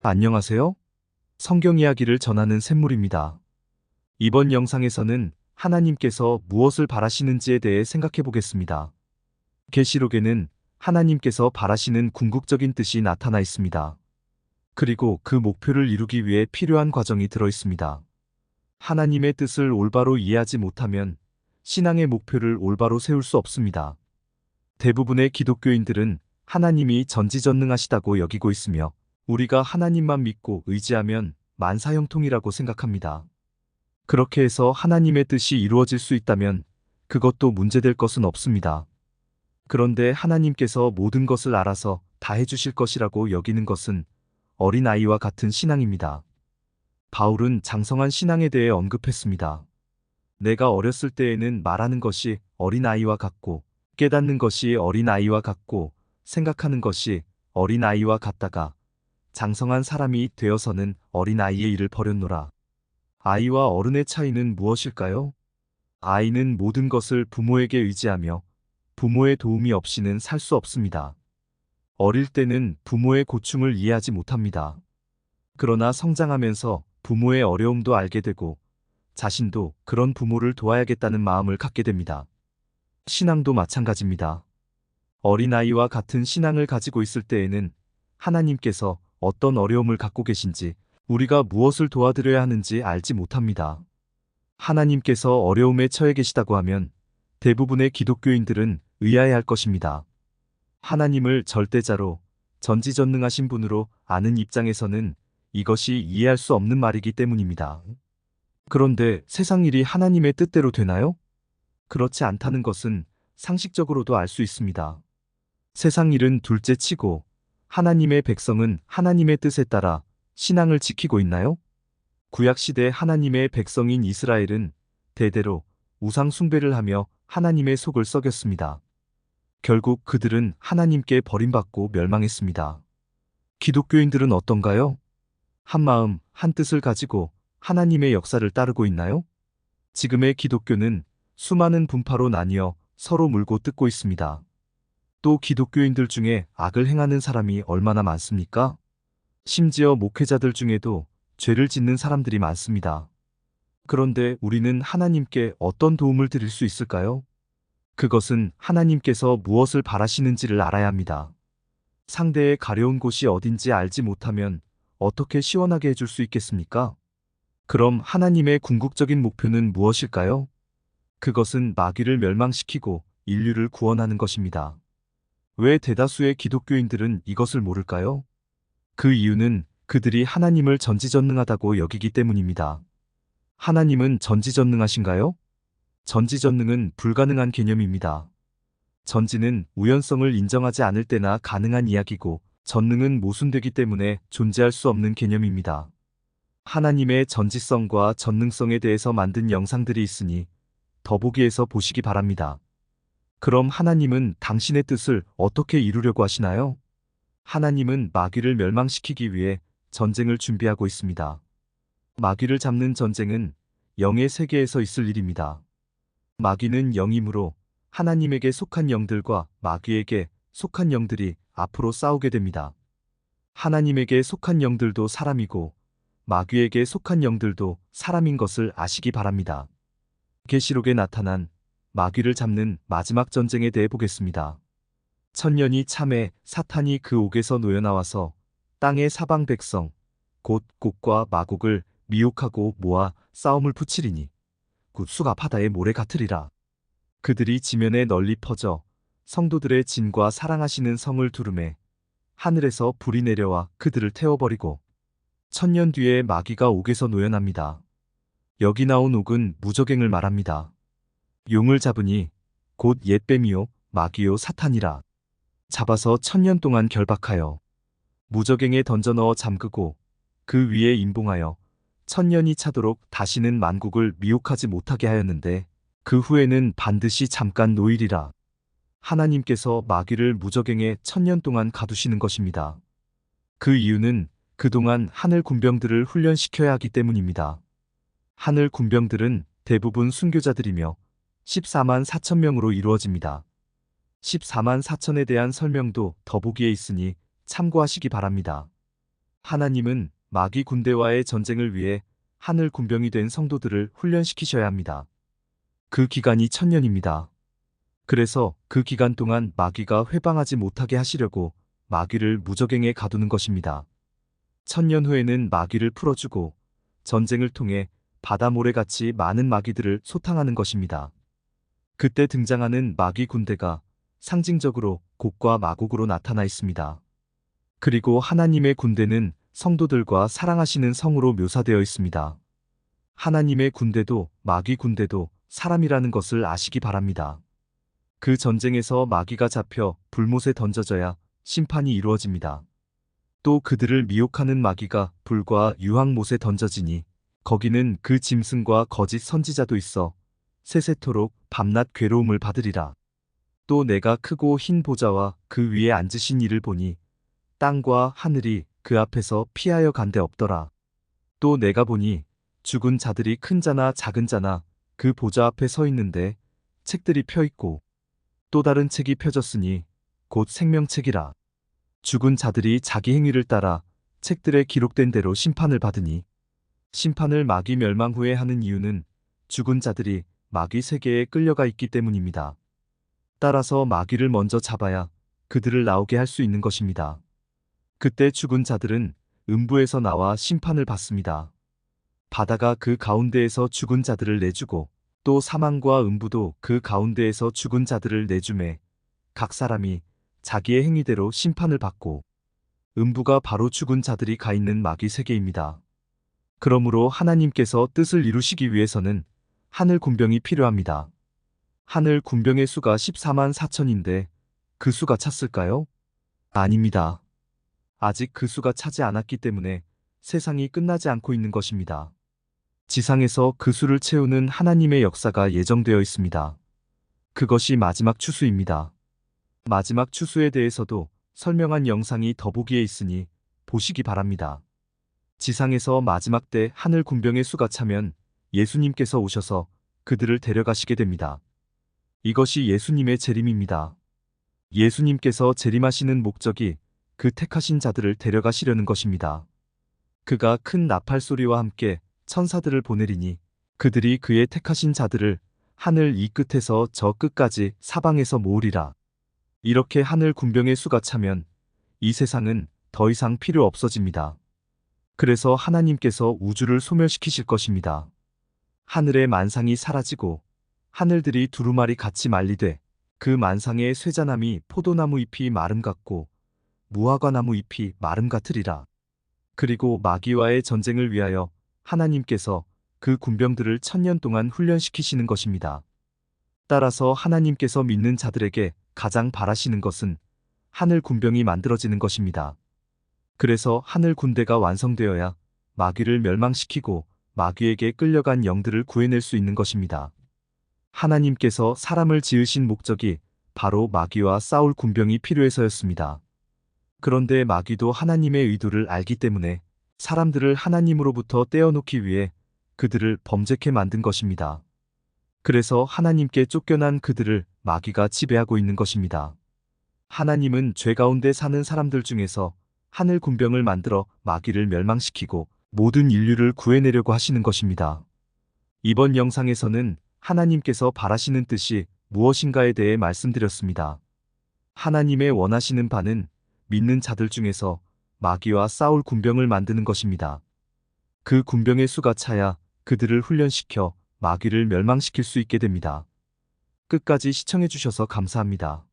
안녕하세요. 성경 이야기를 전하는 샘물입니다. 이번 영상에서는 하나님께서 무엇을 바라시는지에 대해 생각해 보겠습니다. 계시록에는 하나님께서 바라시는 궁극적인 뜻이 나타나 있습니다. 그리고 그 목표를 이루기 위해 필요한 과정이 들어 있습니다. 하나님의 뜻을 올바로 이해하지 못하면 신앙의 목표를 올바로 세울 수 없습니다. 대부분의 기독교인들은 하나님이 전지전능하시다고 여기고 있으며 우리가 하나님만 믿고 의지하면 만사형통이라고 생각합니다. 그렇게 해서 하나님의 뜻이 이루어질 수 있다면 그것도 문제될 것은 없습니다. 그런데 하나님께서 모든 것을 알아서 다 해주실 것이라고 여기는 것은 어린아이와 같은 신앙입니다. 바울은 장성한 신앙에 대해 언급했습니다. 내가 어렸을 때에는 말하는 것이 어린아이와 같고 깨닫는 것이 어린아이와 같고 생각하는 것이 어린아이와 같다가 장성한 사람이 되어서는 어린아이의 일을 버렸노라. 아이와 어른의 차이는 무엇일까요? 아이는 모든 것을 부모에게 의지하며 부모의 도움이 없이는 살 수 없습니다. 어릴 때는 부모의 고충을 이해하지 못합니다. 그러나 성장하면서 부모의 어려움도 알게 되고 자신도 그런 부모를 도와야겠다는 마음을 갖게 됩니다. 신앙도 마찬가지입니다. 어린아이와 같은 신앙을 가지고 있을 때에는 하나님께서 어떤 어려움을 갖고 계신지, 우리가 무엇을 도와드려야 하는지 알지 못합니다. 하나님께서 어려움에 처해 계시다고 하면 대부분의 기독교인들은 의아해할 것입니다. 하나님을 절대자로 전지전능하신 분으로 아는 입장에서는 이것이 이해할 수 없는 말이기 때문입니다. 그런데 세상 일이 하나님의 뜻대로 되나요? 그렇지 않다는 것은 상식적으로도 알 수 있습니다. 세상 일은 둘째 치고 하나님의 백성은 하나님의 뜻에 따라 신앙을 지키고 있나요? 구약시대 하나님의 백성인 이스라엘은 대대로 우상 숭배를 하며 하나님의 속을 썩였습니다. 결국 그들은 하나님께 버림받고 멸망했습니다. 기독교인들은 어떤가요? 한 마음, 한 뜻을 가지고 하나님의 역사를 따르고 있나요? 지금의 기독교는 수많은 분파로 나뉘어 서로 물고 뜯고 있습니다. 또 기독교인들 중에 악을 행하는 사람이 얼마나 많습니까? 심지어 목회자들 중에도 죄를 짓는 사람들이 많습니다. 그런데 우리는 하나님께 어떤 도움을 드릴 수 있을까요? 그것은 하나님께서 무엇을 바라시는지를 알아야 합니다. 상대의 가려운 곳이 어딘지 알지 못하면 어떻게 시원하게 해줄 수 있겠습니까? 그럼 하나님의 궁극적인 목표는 무엇일까요? 그것은 마귀를 멸망시키고 인류를 구원하는 것입니다. 왜 대다수의 기독교인들은 이것을 모를까요? 그 이유는 그들이 하나님을 전지전능하다고 여기기 때문입니다. 하나님은 전지전능하신가요? 전지전능은 불가능한 개념입니다. 전지는 우연성을 인정하지 않을 때나 가능한 이야기고, 전능은 모순되기 때문에 존재할 수 없는 개념입니다. 하나님의 전지성과 전능성에 대해서 만든 영상들이 있으니 더보기에서 보시기 바랍니다. 그럼 하나님은 당신의 뜻을 어떻게 이루려고 하시나요? 하나님은 마귀를 멸망시키기 위해 전쟁을 준비하고 있습니다. 마귀를 잡는 전쟁은 영의 세계에서 있을 일입니다. 마귀는 영이므로 하나님에게 속한 영들과 마귀에게 속한 영들이 앞으로 싸우게 됩니다. 하나님에게 속한 영들도 사람이고 마귀에게 속한 영들도 사람인 것을 아시기 바랍니다. 계시록에 나타난 마귀를 잡는 마지막 전쟁에 대해 보겠습니다. 천년이 참해 사탄이 그 옥에서 놓여나와서 땅의 사방 백성 곧 곡과 마곡을 미혹하고 모아 싸움을 붙이리니 곧 수가 바다의 모래 같으리라. 그들이 지면에 널리 퍼져 성도들의 진과 사랑하시는 성을 두르매 하늘에서 불이 내려와 그들을 태워버리고 천년 뒤에 마귀가 옥에서 놓여납니다. 여기 나온 옥은 무저갱을 말합니다. 용을 잡으니 곧 옛뱀이요 마귀요 사탄이라. 잡아서 천년 동안 결박하여 무저갱에 던져 넣어 잠그고 그 위에 임봉하여 천년이 차도록 다시는 만국을 미혹하지 못하게 하였는데 그 후에는 반드시 잠깐 노일이라. 하나님께서 마귀를 무저갱에 천년 동안 가두시는 것입니다. 그 이유는 그동안 하늘 군병들을 훈련시켜야 하기 때문입니다. 하늘 군병들은 대부분 순교자들이며 14만 4천 명으로 이루어집니다. 14만 4천에 대한 설명도 더보기에 있으니 참고하시기 바랍니다. 하나님은 마귀 군대와의 전쟁을 위해 하늘 군병이 된 성도들을 훈련시키셔야 합니다. 그 기간이 1000년입니다. 그래서 그 기간 동안 마귀가 회방하지 못하게 하시려고 마귀를 무적행에 가두는 것입니다. 1000년 후에는 마귀를 풀어주고 전쟁을 통해 바다 모래같이 많은 마귀들을 소탕하는 것입니다. 그때 등장하는 마귀 군대가 상징적으로 곡과 마곡으로 나타나 있습니다. 그리고 하나님의 군대는 성도들과 사랑하시는 성으로 묘사되어 있습니다. 하나님의 군대도 마귀 군대도 사람이라는 것을 아시기 바랍니다. 그 전쟁에서 마귀가 잡혀 불못에 던져져야 심판이 이루어집니다. 또 그들을 미혹하는 마귀가 불과 유황못에 던져지니 거기는 그 짐승과 거짓 선지자도 있어 세세토록 밤낮 괴로움을 받으리라. 또 내가 크고 흰 보좌와 그 위에 앉으신 이를 보니 땅과 하늘이 그 앞에서 피하여 간데 없더라. 또 내가 보니 죽은 자들이 큰 자나 작은 자나 그 보좌 앞에 서 있는데 책들이 펴 있고 또 다른 책이 펴졌으니 곧 생명책이라. 죽은 자들이 자기 행위를 따라 책들에 기록된 대로 심판을 받으니 심판을 마귀 멸망 후에 하는 이유는 죽은 자들이 마귀 세계에 끌려가 있기 때문입니다. 따라서 마귀를 먼저 잡아야 그들을 나오게 할 수 있는 것입니다. 그때 죽은 자들은 음부에서 나와 심판을 받습니다. 바다가 그 가운데에서 죽은 자들을 내주고 또 사망과 음부도 그 가운데에서 죽은 자들을 내주매 각 사람이 자기의 행위대로 심판을 받고 음부가 바로 죽은 자들이 가 있는 마귀 세계입니다. 그러므로 하나님께서 뜻을 이루시기 위해서는 하늘 군병이 필요합니다. 하늘 군병의 수가 14만 4천인데 그 수가 찼을까요? 아닙니다. 아직 그 수가 차지 않았기 때문에 세상이 끝나지 않고 있는 것입니다. 지상에서 그 수를 채우는 하나님의 역사가 예정되어 있습니다. 그것이 마지막 추수입니다. 마지막 추수에 대해서도 설명한 영상이 더보기에 있으니 보시기 바랍니다. 지상에서 마지막 때 하늘 군병의 수가 차면 예수님께서 오셔서 그들을 데려가시게 됩니다. 이것이 예수님의 재림입니다. 예수님께서 재림하시는 목적이 그 택하신 자들을 데려가시려는 것입니다. 그가 큰 나팔 소리와 함께 천사들을 보내리니 그들이 그의 택하신 자들을 하늘 이 끝에서 저 끝까지 사방에서 모으리라. 이렇게 하늘 군병의 수가 차면 이 세상은 더 이상 필요 없어집니다. 그래서 하나님께서 우주를 소멸시키실 것입니다. 하늘의 만상이 사라지고 하늘들이 두루마리 같이 말리되 그 만상의 쇠자나무 포도나무 잎이 마름 같고 무화과나무 잎이 마름 같으리라. 그리고 마귀와의 전쟁을 위하여 하나님께서 그 군병들을 1000년 동안 훈련시키시는 것입니다. 따라서 하나님께서 믿는 자들에게 가장 바라시는 것은 하늘 군병이 만들어지는 것입니다. 그래서 하늘 군대가 완성되어야 마귀를 멸망시키고 마귀에게 끌려간 영들을 구해낼 수 있는 것입니다. 하나님께서 사람을 지으신 목적이 바로 마귀와 싸울 군병이 필요해서였습니다. 그런데 마귀도 하나님의 의도를 알기 때문에 사람들을 하나님으로부터 떼어놓기 위해 그들을 범죄케 만든 것입니다. 그래서 하나님께 쫓겨난 그들을 마귀가 지배하고 있는 것입니다. 하나님은 죄 가운데 사는 사람들 중에서 하늘 군병을 만들어 마귀를 멸망시키고 모든 인류를 구해내려고 하시는 것입니다. 이번 영상에서는 하나님께서 바라시는 뜻이 무엇인가에 대해 말씀드렸습니다. 하나님의 원하시는 바는 믿는 자들 중에서 마귀와 싸울 군병을 만드는 것입니다. 그 군병의 수가 차야 그들을 훈련시켜 마귀를 멸망시킬 수 있게 됩니다. 끝까지 시청해 주셔서 감사합니다.